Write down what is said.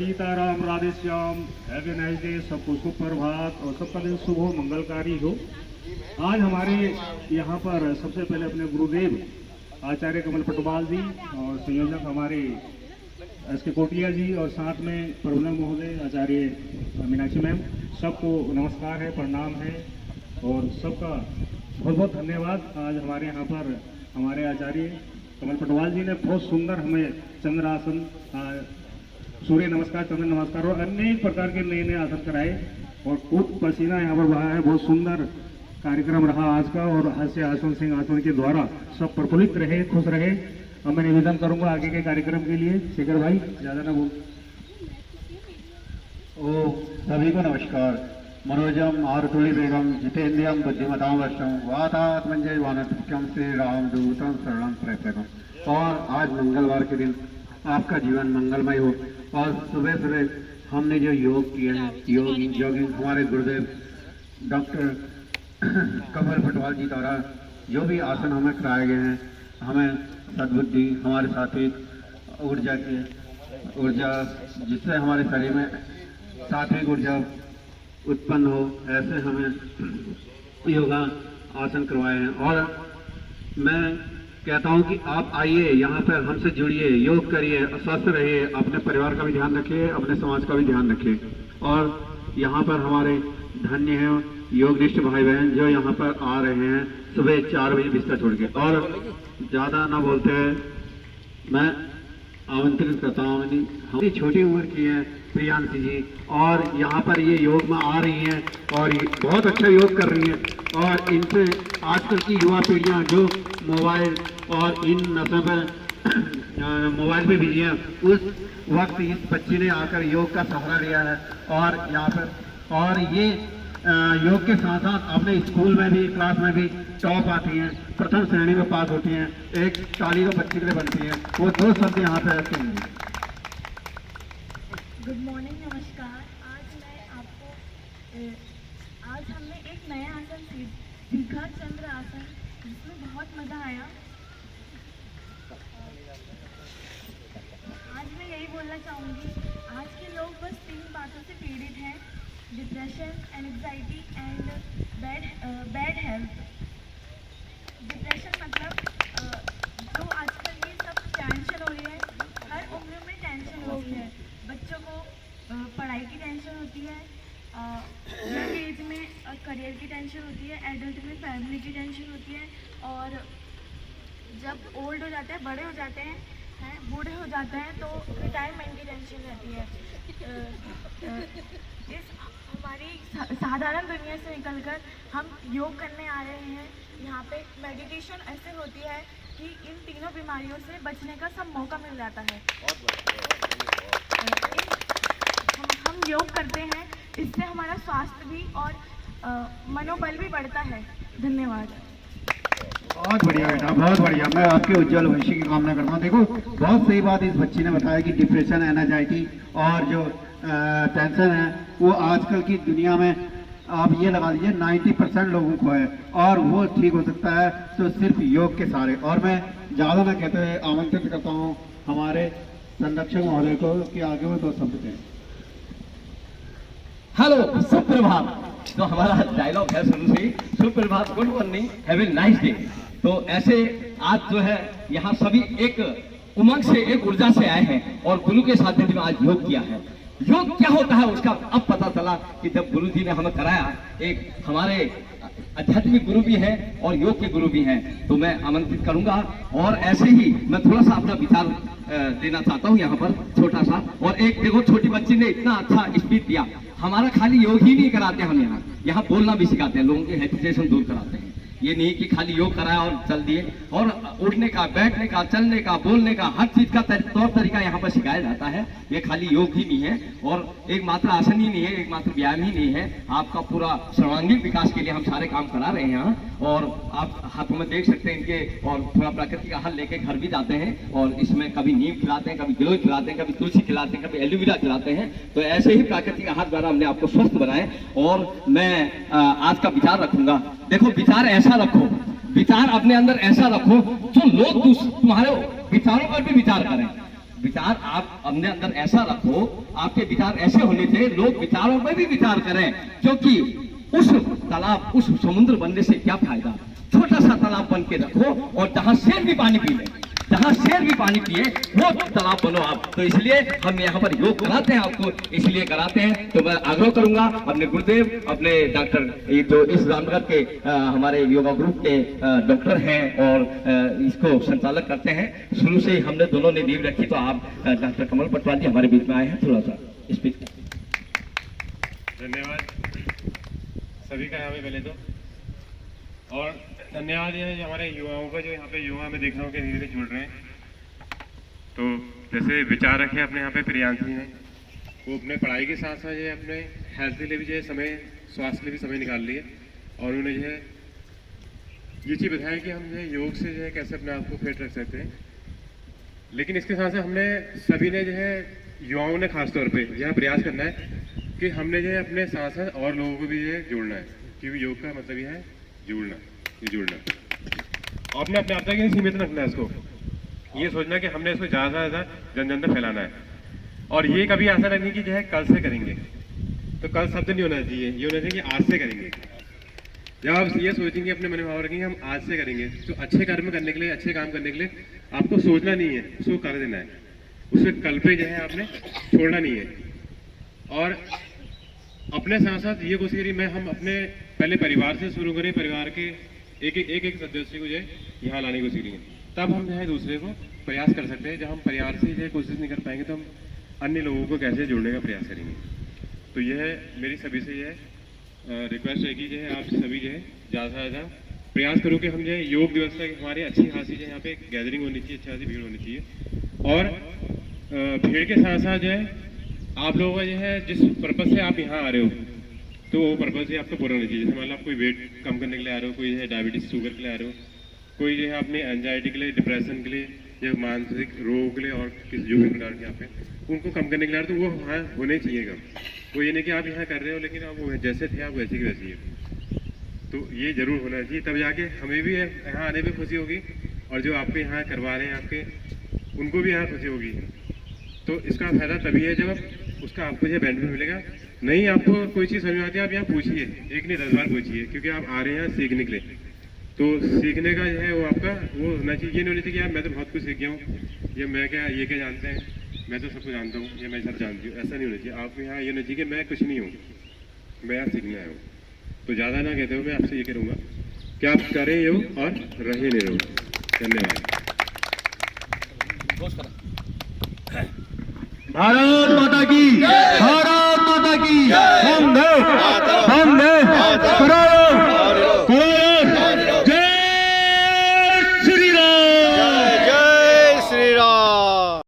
Sitaram Radhe Shyam, have a nice day, सबको सुप्रभात और सबका दिन शुभ हो, मंगलकारी हो। आज हमारे यहाँ पर सबसे पहले अपने गुरुदेव आचार्य कमल पटवाल जी और संयोजक हमारे एस के कोटिया जी और साथ में प्रबंधक महोदय आचार्य मीनाक्षी मैम, सबको नमस्कार है, प्रणाम है और सबका बहुत बहुत धन्यवाद। आज हमारे यहाँ पर हमारे आचार्य कमल पटवाल जी ने बहुत सुंदर हमें चंद्रासन, सूर्य नमस्कार, चंद्र नमस्कार और अनेक प्रकार के नए नए आसन कराए और खूब पसीना यहाँ पर बहा है। बहुत सुंदर कार्यक्रम रहा आज का और हास्य आसन सिंह आसन के द्वारा सब प्रफुल्लित रहे, खुश रहे। अब मैं निवेदन करूंगा आगे के कार्यक्रम के लिए। शेखर भाई ज्यादा ना बोल। ओ सभी को नमस्कार। मनोजम आरुतुली बेगम जितेन्द्रियम बुद्धिमतां वर्षम वातात्मंजय वानरमुख्यम श्री राम दूतम शरणम प्रपन्नम। और आज मंगलवार के दिन आपका जीवन मंगलमय हो। और सुबह सुबह हमने जो योग किए हैं, जॉगिंग हमारे गुरुदेव डॉक्टर कमल पटवाल जी द्वारा जो भी आसन हमें कराए गए हैं, हमें सद्बुद्धि, हमारे साथ एक ऊर्जा जिससे हमारे शरीर में सात्विक ऊर्जा उत्पन्न हो, ऐसे हमें योगा आसन करवाए हैं। और मैं कहता हूं कि आप आइए यहाँ पर हमसे जुड़िए, योग करिए, स्वस्थ रहिए, अपने परिवार का भी ध्यान रखिए, अपने समाज का भी ध्यान रखिए। और यहाँ पर हमारे धन्य हैं योगनिष्ठ भाई बहन जो यहाँ पर आ रहे हैं सुबह 4 बजे बिस्तर छोड़ के। और ज़्यादा ना बोलते हैं, मैं आमंत्रित करता हूँ हमारी छोटी उम्र की है प्रियांशी जी, और यहाँ पर ये योग में आ रही हैं और ये बहुत अच्छा योग कर रही हैं। और इनसे आजकल की युवा पीढ़ियाँ जो मोबाइल और इन नशे पर मोबाइल पे बिजी हैं, उस वक्त इस बच्ची ने आकर योग का सहारा लिया है और यहाँ पर और ये योग के साथ साथ अपने स्कूल में भी, क्लास में भी टॉप आती हैं, प्रथम श्रेणी में पास होती हैं, एक ताली तो बच्चे के लिए बनती है। वो 2 शब्द यहाँ पे रखते हैं। गुड मॉर्निंग, नमस्कार। आज हमने एक नया आसन सीखा, चंद्र आसन, जिसमें बहुत मज़ा आया। आज मैं यही बोलना चाहूँगी, आज के लोग बस 3 बातों से पीड़ित हैं: depression, anxiety and bad health. Depression मतलब जो आजकल ये सब टेंशन हो रही है, हर उम्र में टेंशन होती है। बच्चों को पढ़ाई की टेंशन होती है, यंग एज में करियर की टेंशन होती है, एडल्ट में फैमिली की टेंशन होती है, और जब ओल्ड हो जाते हैं, बड़े हो जाते हैं, बूढ़े हो जाते हैं, तो रिटायरमेंट की टेंशन रहती है। इस हमारी साधारण दुनिया से निकलकर हम योग करने आ रहे हैं। यहाँ पे मेडिटेशन ऐसे होती है कि इन तीनों बीमारियों से बचने का सब मौका मिल जाता है। हम योग करते हैं, इससे हमारा स्वास्थ्य भी और मनोबल भी बढ़ता है। धन्यवाद। बहुत बढ़िया बेटा, बहुत बढ़िया। मैं आपके उज्जवल भविष्य की कामना करता हूँ। देखो, बहुत सही बात इस बच्ची ने बताया कि डिप्रेशन, एंजाइटी और जो टेंशन है वो आजकल की दुनिया में आप ये लगा लीजिए 90% लोगों को है, और वो ठीक हो सकता है तो सिर्फ योग के सहारे। और मैं ज़्यादा ना कहते हुए आमंत्रित करता हूँ हमारे संरक्षक महोदय को कि आगे वो 2 शब्द कहें। हेलो, सुप्रभात। तो हमारा डायलॉग है शुरू से ही, सुप्रभात, good morning, have a nice day. तो ऐसे आज जो है यहाँ सभी एक उमंग से, एक ऊर्जा से आए हैं और गुरु के साथ में आज योग किया है। योग क्या होता है उसका अब पता चला कि जब गुरु जी ने हमें कराया। एक हमारे आध्यात्मिक गुरु भी हैं और योग के गुरु भी हैं, तो मैं आमंत्रित करूंगा। और ऐसे ही मैं थोड़ा सा अपना विचार देना चाहता हूं यहाँ पर, छोटा सा। और एक देखो, छोटी बच्ची ने इतना अच्छा स्पीच दिया। हमारा खाली योग ही नहीं कराते, हम यहाँ बोलना भी सिखाते हैं, लोगों के हेजिटेशन दूर कराते हैं। ये नहीं कि खाली योग कराया और चल दिए। और उठने का, बैठने का, चलने का, बोलने का, हर चीज का तौर तरीका यहाँ पर सिखाया जाता है। ये खाली योग ही नहीं है और एक मात्र आसन ही नहीं है, एक मात्र व्यायाम ही नहीं है। आपका पूरा सर्वांगीण विकास के लिए हम सारे काम करा रहे हैं यहाँ। और आप हाथों में देख सकते हैं इनके, और थोड़ा प्राकृतिक आहार लेके घर भी जाते हैं और इसमें कभी नीम खिलाते हैं, कभी गिलोय खिलाते हैं, कभी तुलसी खिलाते हैं, कभी एलोवेरा खिलाते हैं। तो ऐसे ही प्राकृतिक आहार द्वारा हमने आपको स्वस्थ बनाए। और मैं आज का विचार रखूंगा। देखो, विचार ऐसा रखो, विचार अपने अंदर ऐसा रखो जो लोग तुम्हारे विचारों पर भी विचार करें। विचार आप अपने अंदर ऐसा रखो, आपके विचार ऐसे होने चाहिए, लोग विचारों पर भी विचार करें, क्योंकि उस तालाब, उस समुद्र बनने से क्या फायदा। छोटा सा तालाब बन के रखो और जहां शेर भी पानी पी ले, जहां शेर भी पानी पिए वो तालाब बनो आप। तो इसलिए हम यहाँ पर योग कराते हैं, आपको इसलिए कराते हैं। तो मैं आग्रह करूंगा अपने गुरुदेव, अपने डॉक्टर, ये जो इस रामनगर के हमारे योगा ग्रुप के डॉक्टर हैं और इसको संचालक करते हैं, शुरू से हमने दोनों ने नींव रखी, तो आप डॉक्टर कमल पटवाल जी हमारे बीच में आए हैं, थोड़ा सा स्पीच। धन्यवाद सभी का यहाँ पे पहले तो, और धन्यवाद ये है हमारे युवाओं का, जो यहाँ पे युवा में देख रहा हूँ कि धीरे धीरे जुड़ रहे हैं। तो जैसे विचार रखे अपने यहाँ पे प्रियांशी हैं, वो अपने पढ़ाई के साथ साथ जो है अपने हेल्थ के लिए भी जो है समय, स्वास्थ्य के लिए भी समय निकाल लिए, और उन्हें जो है ये चीज़ बताया कि हम जो है योग से जो है कैसे अपने आप को फिट रख सकते हैं। लेकिन इसके साथ साथ हमने सभी ने जो है युवाओं ने खास तौर पर यह प्रयास करना है कि हमने जो है अपने साथ साथ और लोगों को भी जो है जोड़ना है, क्योंकि योग का मतलब यह है जुड़ना, ये जुड़ना। आपने अपने आप तक ही सीमित रखना है इसको, ये सोचना कि हमने इसको ज़्यादा से ज़्यादा जन जन तक फैलाना है, और ये कभी ऐसा नहीं कि जो है कल से करेंगे, तो कल शब्द नहीं होना चाहिए, ये होना चाहिए कि आज से करेंगे। जब आप ये सोचेंगे, अपने मन में भाव रखेंगे हम आज से करेंगे, तो अच्छे कर्म करने के लिए, अच्छे काम करने के लिए आपको सोचना नहीं है, उसको कर देना है, उसे कल पे जो है आपने छोड़ना नहीं है। और अपने साथ साथ ये कोशिश करिए, मैं हम अपने पहले परिवार से शुरू करें, परिवार के एक सदस्य को जो है यहाँ लाने की कोशिश करेंगे, तब हम जो है दूसरे को प्रयास कर सकते हैं। जब हम परिवार से जो है कोशिश नहीं कर पाएंगे, तो हम अन्य लोगों को कैसे जोड़ने का प्रयास करेंगे। तो यह मेरी सभी से यह रिक्वेस्ट है कि जो है आप सभी जो है ज़्यादा से ज़्यादा प्रयास करो कि हम जो है योग दिवस तक हमारी अच्छी खासी जो है यहाँ पे गैदरिंग होनी चाहिए, अच्छी खासी भीड़ होनी चाहिए। और भीड़ के साथ साथ जो है आप लोगों का जो है जिस पर्पज़ से आप यहाँ आ रहे हो, तो वो पर्पज़ से आपको पूरा होना चाहिए। जैसे मान लो आप कोई वेट कम करने के लिए आ रहे हो, कोई जो है डायबिटीज़ शुगर के लिए आ रहे हो, कोई जो है अपनी एंजाइटी के लिए, डिप्रेशन के लिए, या मानसिक रोग के लिए, और किसी जो भी प्रकार के आप हैं उनको कम करने के लिए आ रहे हो, तो वो वहाँ होने चाहिए कम। वो ये नहीं कि आप यहाँ कर रहे हो लेकिन आप वो जैसे थे आप वैसे की वैसे ही है, तो ये ज़रूर होना चाहिए। तब जाके हमें भी यहाँ आने में खुशी होगी, और जो आपके यहाँ करवा रहे हैं आपके, उनको भी यहाँ खुशी होगी। तो इसका फायदा तभी है जब उसका आपको जो बेनिफिट मिलेगा। नहीं आपको कोई चीज़ समझ में आती है, आप यहाँ पूछिए, एक नहीं 10 बार पूछिए, क्योंकि आप आ रहे हैं यहाँ सीखने के लिए। तो सीखने का जो है वो आपका वो होना चाहिए। ये नहीं होना चाहिए कि यार मैं तो बहुत कुछ सीख गया हूँ, ये मैं क्या, ये क्या जानते हैं, मैं तो सबको जानता हूँ, ये मैं सब जानती हूँ, ऐसा नहीं होना चाहिए। आप यहाँ ये होना चाहिए कि मैं कुछ नहीं हूँ, मैं यहाँ सीखने आया हूँ। तो ज़्यादा ना कहते हुए मैं आपसे ये करूँगा कि आप करें योग और रहे निरोग। धन्यवाद। भारत माता की